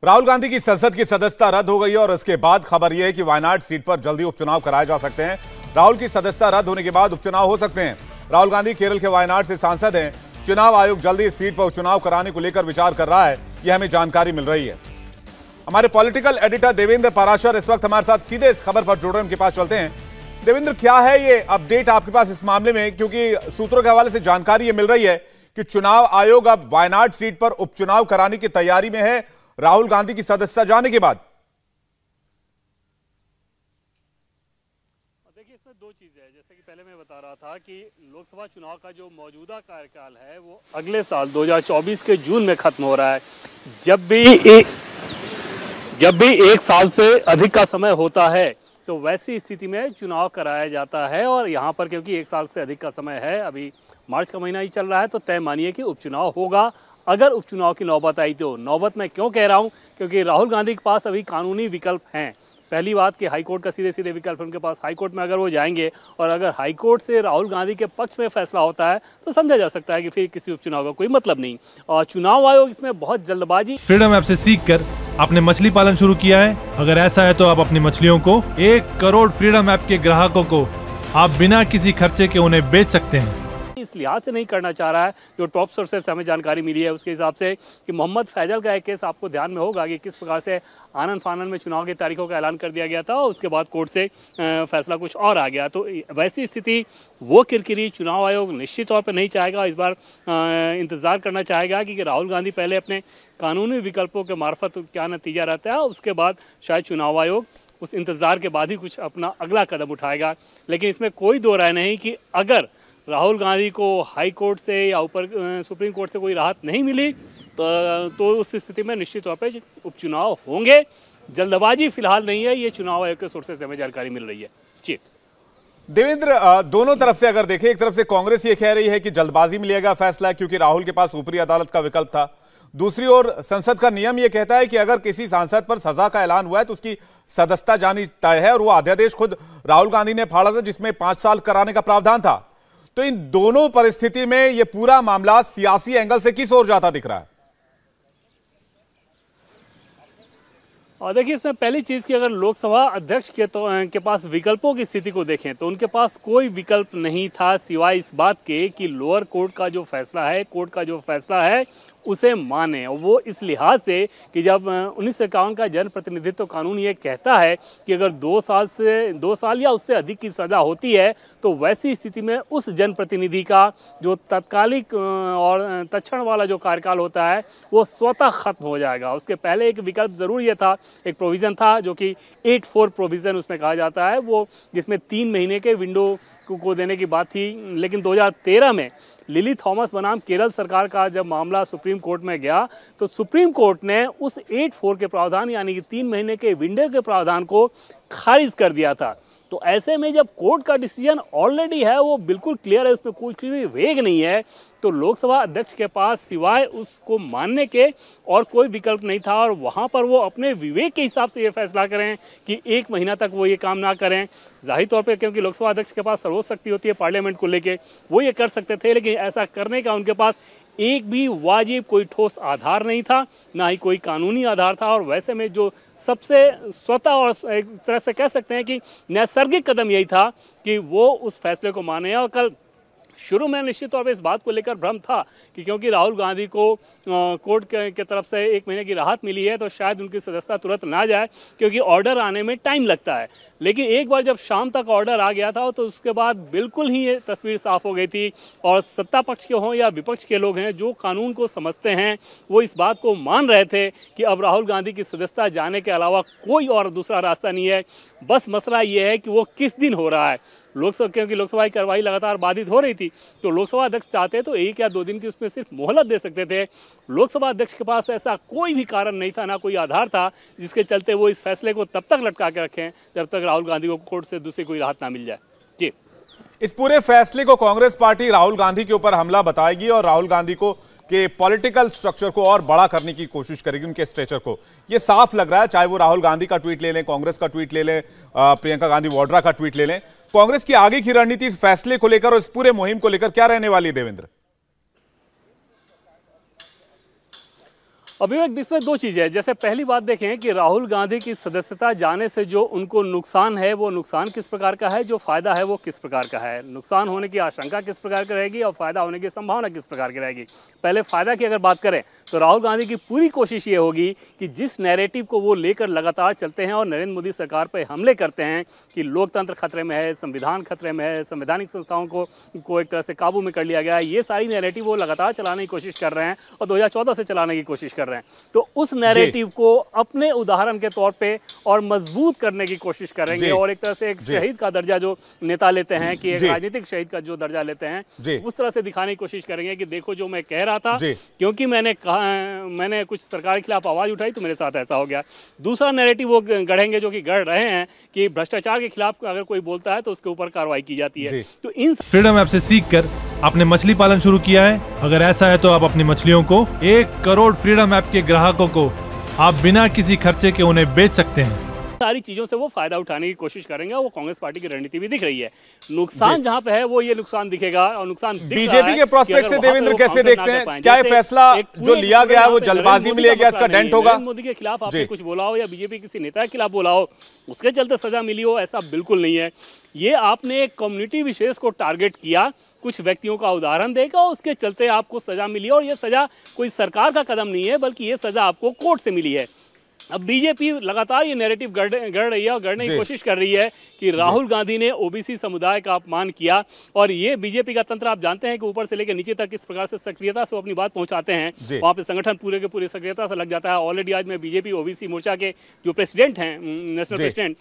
राहुल गांधी की संसद की सदस्यता रद्द हो गई है और इसके बाद खबर यह है कि वायनाड सीट पर जल्दी उपचुनाव कराए जा सकते हैं। राहुल की सदस्यता रद्द होने के बाद उपचुनाव हो सकते हैं। राहुल गांधी केरल के वायनाड से सांसद हैं। चुनाव आयोग जल्दी इस सीट पर उपचुनाव कराने को लेकर विचार कर रहा है, यह हमें जानकारी मिल रही है। हमारे पॉलिटिकल एडिटर देवेंद्र पाराशर इस वक्त हमारे साथ सीधे इस खबर पर जुड़ रहे हैं, उनके पास चलते हैं। देवेंद्र, क्या है ये अपडेट आपके पास इस मामले में, क्योंकि सूत्रों के हवाले से जानकारी ये मिल रही है कि चुनाव आयोग अब वायनाड सीट पर उपचुनाव कराने की तैयारी में है राहुल गांधी की सदस्यता जाने के बाद। देखिए, इसमें दो चीजें हैं। जैसे कि पहले मैं बता रहा था कि लोकसभा चुनाव का जो मौजूदा कार्यकाल है वो अगले साल 2024 के जून में खत्म हो रहा है। जब भी एक साल से अधिक का समय होता है तो वैसी स्थिति में चुनाव कराया जाता है। और यहाँ पर क्योंकि एक साल से अधिक का समय है, अभी मार्च का महीना ही चल रहा है, तो तय मानिए कि उपचुनाव होगा। अगर उपचुनाव की नौबत आई तो नौबत मैं क्यों कह रहा हूं, क्योंकि राहुल गांधी के पास अभी कानूनी विकल्प हैं। पहली बात कि हाईकोर्ट का सीधे सीधे विकल्प उनके पास, हाईकोर्ट में अगर वो जाएंगे और अगर हाईकोर्ट से राहुल गांधी के पक्ष में फैसला होता है तो समझा जा सकता है कि फिर किसी उपचुनाव का कोई मतलब नहीं। और चुनाव आयोग इसमें बहुत जल्दबाजी। फ्रीडम ऐप से सीखकर आपने मछली पालन शुरू किया है? अगर ऐसा है तो आप अपनी मछलियों को 1 करोड़ फ्रीडम ऐप के ग्राहकों को आप बिना किसी खर्चे के उन्हें बेच सकते हैं। इस लिहाज से नहीं करना चाह रहा है। जो टॉप सोर्सेस से हमें जानकारी मिली है उसके हिसाब से कि मोहम्मद फैजल का एक केस आपको ध्यान में होगा कि किस प्रकार से आनन फानन में चुनाव की तारीखों का ऐलान कर दिया गया था और उसके बाद कोर्ट से फैसला कुछ और आ गया। तो वैसी स्थिति, वो किरकिरी चुनाव आयोग निश्चित तौर पर नहीं चाहेगा। इस बार इंतजार करना चाहेगा कि राहुल गांधी पहले अपने कानूनी विकल्पों के मार्फत क्या नतीजा रहता है, उसके बाद शायद चुनाव आयोग उस इंतजार के बाद ही कुछ अपना अगला कदम उठाएगा। लेकिन इसमें कोई दो राय नहीं कि अगर राहुल गांधी को हाई कोर्ट से या ऊपर सुप्रीम कोर्ट से कोई राहत नहीं मिली तो उस स्थिति में निश्चित तौर पे उपचुनाव होंगे। जल्दबाजी फिलहाल नहीं है, ये चुनाव आयोग के सोर्सेस से हमें जानकारी मिल रही है। जी देवेंद्र, दोनों तरफ से अगर देखें, एक तरफ से कांग्रेस ये कह रही है कि जल्दबाजी में लिया गया फैसला क्योंकि राहुल के पास ऊपरी अदालत का विकल्प था। दूसरी ओर संसद का नियम यह कहता है कि अगर किसी सांसद पर सजा का ऐलान हुआ है तो उसकी सदस्यता जानी तय है, और वो अध्यादेश खुद राहुल गांधी ने फाड़ा था जिसमें 5 साल कराने का प्रावधान था। तो इन दोनों परिस्थिति में यह पूरा मामला सियासी एंगल से किस ओर जाता दिख रहा है? और देखिए, इसमें पहली चीज कि अगर लोकसभा अध्यक्ष के पास विकल्पों की स्थिति को देखें तो उनके पास कोई विकल्प नहीं था सिवाय इस बात के कि लोअर कोर्ट का जो फैसला है, कोर्ट का जो फैसला है उसे माने। और वो इस लिहाज से कि जब 1951 का जन प्रतिनिधित्व कानून ये कहता है कि अगर 2 साल या उससे अधिक की सजा होती है तो वैसी स्थिति में उस जनप्रतिनिधि का जो तत्कालिक और तत्क्षण वाला जो कार्यकाल होता है वो स्वतः खत्म हो जाएगा। उसके पहले एक विकल्प जरूर ये था, एक प्रोविजन था जो कि 8-4 प्रोविजन उसमें कहा जाता है, वो जिसमें 3 महीने के विंडो को देने की बात थी। लेकिन 2013 में लिली थॉमस बनाम केरल सरकार का जब मामला सुप्रीम कोर्ट में गया तो सुप्रीम कोर्ट ने उस 8-4 के प्रावधान यानी कि 3 महीने के विंडो के प्रावधान को खारिज कर दिया था। तो ऐसे में जब कोर्ट का डिसीजन ऑलरेडी है, वो बिल्कुल क्लियर है, इसमें कुछ भी वेग नहीं है, तो लोकसभा अध्यक्ष के पास सिवाय उसको मानने के और कोई विकल्प नहीं था। और वहां पर वो अपने विवेक के हिसाब से ये फैसला करें कि 1 महीना तक वो ये काम ना करें। जाहिर तौर पे क्योंकि लोकसभा अध्यक्ष के पास सर्वोच्च शक्ति होती है पार्लियामेंट को लेके, वो ये कर सकते थे, लेकिन ऐसा करने का उनके पास एक भी वाजिब कोई ठोस आधार नहीं था, ना ही कोई कानूनी आधार था। और वैसे में जो सबसे स्वतः और एक तरह से कह सकते हैं कि नैसर्गिक कदम यही था कि वो उस फैसले को माने। और कल शुरू में निश्चित तौर पर इस बात को लेकर भ्रम था कि क्योंकि राहुल गांधी को कोर्ट के तरफ से 1 महीने की राहत मिली है तो शायद उनकी सदस्यता तुरंत ना जाए, क्योंकि ऑर्डर आने में टाइम लगता है। लेकिन एक बार जब शाम तक ऑर्डर आ गया था तो उसके बाद बिल्कुल ही ये तस्वीर साफ हो गई थी। और सत्ता पक्ष के हों या विपक्ष के लोग हैं जो कानून को समझते हैं, वो इस बात को मान रहे थे कि अब राहुल गांधी की सदस्यता जाने के अलावा कोई और दूसरा रास्ता नहीं है। बस मसला ये है कि वो किस दिन हो रहा है। लोकसभा, क्योंकि लोकसभा की कार्रवाई लगातार बाधित हो रही थी, तो लोकसभा अध्यक्ष चाहते तो 1 या 2 दिन की उसमें सिर्फ मोहलत दे सकते थे। लोकसभा अध्यक्ष के पास ऐसा कोई भी कारण नहीं था, ना कोई आधार था जिसके चलते वो इस फैसले को तब तक लटका के रखें जब तक राहुल गांधी को कोर्ट से दूसरी कोई राहत ना मिल जाए। जी, इस पूरे फैसले को कांग्रेस पार्टी राहुल गांधी के ऊपर हमला बताएगी और राहुल गांधी को के पॉलिटिकल स्ट्रक्चर को और बड़ा करने की कोशिश करेगी, उनके स्ट्रेचर को। यह साफ लग रहा है, चाहे वो राहुल गांधी का ट्वीट ले लें, कांग्रेस का ट्वीट ले लें, प्रियंका गांधी वाड्रा का ट्वीट ले लें। कांग्रेस की आगे की रणनीति इस फैसले को लेकर और इस पूरे मुहिम को लेकर क्या रहने वाली है, देवेंद्र? अभिव्यक्त इसमें दो चीज़ें हैं। जैसे पहली बात देखें कि राहुल गांधी की सदस्यता जाने से जो उनको नुकसान है वो नुकसान किस प्रकार का है, जो फायदा है वो किस प्रकार का है, नुकसान होने की आशंका किस प्रकार की रहेगी और फायदा होने की संभावना किस प्रकार की रहेगी। पहले फायदा की अगर बात करें तो राहुल गांधी की पूरी कोशिश ये होगी कि जिस नैरेटिव को वो लेकर लगातार चलते हैं और नरेंद्र मोदी सरकार पर हमले करते हैं कि लोकतंत्र खतरे में है, संविधान खतरे में है, संवैधानिक संस्थाओं को एक तरह से काबू में कर लिया गया है, ये सारी नैरेटिव वो लगातार चलाने की कोशिश कर रहे हैं और 2014 से चलाने की कोशिश कर रहे हैं। तो उस नैरेटिव को अपने उदाहरण के तौर पे और मजबूत करने की कोशिश करेंगे और एक तरह से एक शहीद का दर्जा जो नेता लेते हैं कि एक राजनीतिक शहीद का जो दर्जा लेते हैं उस तरह से दिखाने की कोशिश करेंगे कि देखो जो मैं कह रहा था क्योंकि मैंने कुछ सरकार के खिलाफ आवाज उठाई तो मेरे साथ ऐसा हो गया। दूसरा नैरेटिव वो गढ़ेंगे जो कि गढ़ रहे हैं कि भ्रष्टाचार के खिलाफ अगर कोई बोलता है तो उसके ऊपर कार्रवाई की जाती है। तो इन फ्रीडम ऐप से सीखकर आपने मछली पालन शुरू किया है? अगर ऐसा है तो आप अपनी मछलियों को 1 करोड़ फ्रीडम ऐप के ग्राहकों को आप बिना किसी खर्चे के उन्हें बेच सकते हैं। सारी चीजों से वो फायदा उठाने की कोशिश करेंगे। वो कांग्रेस पार्टी की रणनीति भी दिख रही है। नुकसान जहां पे है वो ये नुकसान दिखेगा और नुकसान बीजेपी के प्रोस्पेक्ट से देवेंद्र कैसे देखते हैं? क्या ये फैसला जो लिया गया है वो जल्दबाजी में लिया गया, इसका डेंट होगा? नरेंद्र मोदी के खिलाफ आपने कुछ बोला हो या बीजेपी किसी नेता के खिलाफ बोला हो उसके चलते सजा मिली हो, ऐसा बिल्कुल नहीं है। ये आपने एक कम्युनिटी विशेष को टारगेट किया, कुछ व्यक्तियों का उदाहरन देगा और उसके चलते आपको सजा मिली है और ये सजा कोई सरकार का कदम नहीं है बल्कि ये सजा आपको कोर्ट से मिली है। अब बीजेपी लगातार ये नैरेटिव गढ़ रही है और गढ़ने की कोशिश कर रही है कि राहुल गांधी ने ओबीसी समुदाय का अपमान किया और ये बीजेपी का तंत्र आप जानते हैं कि ऊपर से लेकर नीचे तक किस प्रकार से सक्रियता से अपनी बात पहुंचाते हैं। वहां पे संगठन पूरे के पूरे सक्रियता से लग जाता है। ऑलरेडी आज मैं बीजेपी ओबीसी मोर्चा के जो प्रेसिडेंट हैं, नेशनल प्रेसिडेंट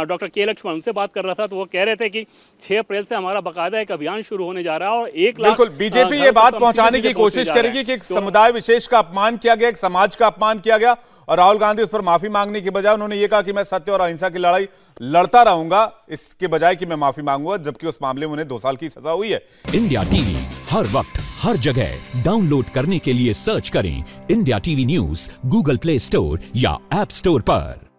डॉक्टर के लक्ष्मण, उनसे बात कर रहा था तो वो कह रहे थे कि 6 अप्रैल से हमारा बाकायदा एक अभियान शुरू होने जा रहा है और 1 लाख बीजेपी ये बात पहुंचाने की कोशिश करेगी कि एक समुदाय विशेष का अपमान किया गया, एक समाज का अपमान किया गया और राहुल गांधी उस पर माफी मांगने की बजाय उन्होंने ये कहा कि मैं सत्य और अहिंसा की लड़ाई लड़ता रहूंगा, इसके बजाय कि मैं माफी मांगूंगा, जबकि उस मामले में उन्हें 2 साल की सजा हुई है। इंडिया टीवी हर वक्त हर जगह डाउनलोड करने के लिए सर्च करें India TV news Google play store या ऐप स्टोर पर।